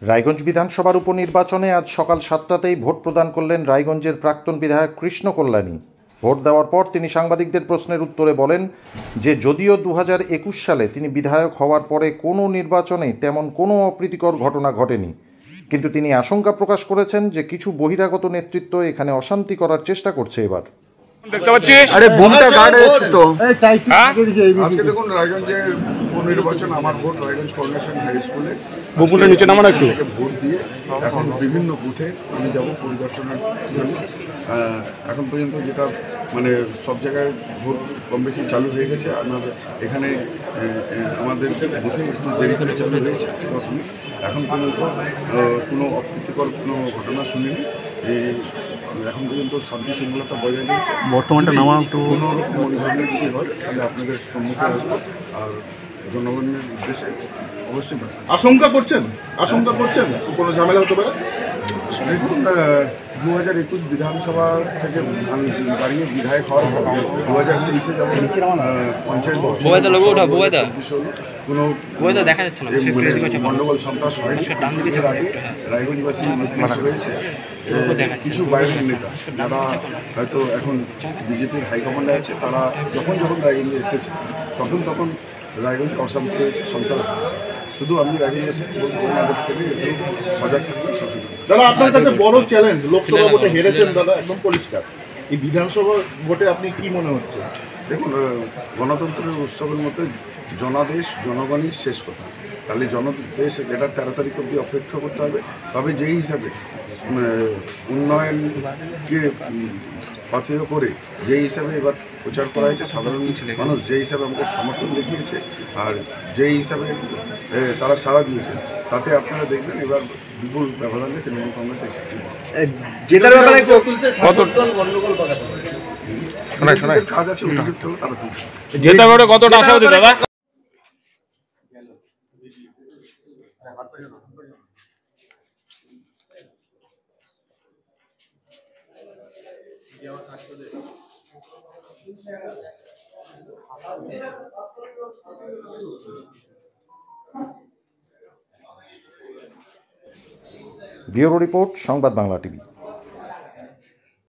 রায়গঞ্জ বিধানসভার উপনির্বাচনে আজ সকাল 7টাতেই ভোট প্রদান করলেন রায়গঞ্জের প্রাক্তন বিধায়ক কৃষ্ণ কল্যাণী। ভোট দেওয়ার পর তিনি সাংবাদিকদের প্রশ্নের উত্তরে বলেন যে যদিও 2021 সালে তিনি বিধায়ক হওয়ার পরে কোনো নির্বাচনে তেমন কোনো অপ্রীতিকর ঘটনা ঘটেনি, কিন্তু তিনি আশঙ্কা প্রকাশ করেছেন যে কিছু বহিরাগত নেতৃত্ব এখানে অশান্তি করার চেষ্টা করছে। এবার দেখতে পাচ্ছি আরে বুমটা গার্ড হচ্ছে তো আজকে দেখুন রায়গঞ্জের উপনির্বাচন আমার ভোট রায়গঞ্জ ফাউন্ডেশন হাই স্কুলে বুমটা নিচে নামান একটু ভোট দিয়ে এখন বিভিন্ন বুথে আমি যাব পরিদর্শনের জন্য। এখন পর্যন্ত যেটা মানে সব জায়গায় ভোট কম বেশি চালু হয়ে গেছে। আমাদের এখানে আমাদের বুথে একটু দেরি করে চালু হয়েছে 10 মিনিট। এখন পর্যন্ত কোনো অপ্রীতিকর কোনো ঘটনা শুনিনি। এখন পর্যন্ত শান্তি শৃঙ্খলতা বজায় রয়েছে। বর্তমানটা নামা একটু কোনো রকম ওই ধরনের যদি হয় তাহলে আপনাদের সম্মুখে আসবো আর জনগণের উদ্দেশ্যে অবশ্যই আশঙ্কা করছেন কোনো ঝামেলা হতে পারে। দেখুন 2021 বিধানসভা থেকে আমি দাঁড়িয়ে বিধায়ক হওয়ার পর 2023-এ যখন পঞ্চায়েত কোনো গণ্ডগোল সন্ত্রাস হয় এর আগে রায়গঞ্জবাসী রয়েছে কিছু বাইরের নেতা যারা হয়তো এখন বিজেপির হাইকমান্ডে আছে, তারা যখন রায়গঞ্জে এসেছে তখন রায়গঞ্জ অশান্ত হয়েছে, সন্ত্রাস হয়েছে। শুধু আমি রায়গঞ্জবাসী বলবো থেকে একটু সজাগ থাকবেন, সচেতন। দাদা, আপনার কাছে বড় চ্যালেঞ্জ, লোকসভা ভোটে হেরেছেন দাদা, একদম পরিষ্কার। এই বিধানসভা ভোটে আপনি কি মনে হচ্ছে? দেখুন, গণতন্ত্রের উৎসবের মতো জনাদেশ জনগণই শেষ কথা। তাহলে জনদেশ এটা 13 তারিখ অবধি অপেক্ষা করতে হবে। তবে যেই হিসাবে উন্নয়নকে পাথেয় করে যেই হিসাবে এবার প্রচার করা হয়েছে, সাধারণ মানুষ যেই হিসাবে আমাদের সমর্থন দেখিয়েছে আর যেই হিসাবে তারা সাড়া দিয়েছে, তাতে আপনারা দেখবেন এবার বিপুল ব্যবধানে তৃণমূল কংগ্রেস কাজ আছে। উপযুক্ত হলে তারা তুলছে। কতটা আশাবাদী দাদা? ব্যুরো রিপোর্ট, সংবাদ বাংলা টিভি।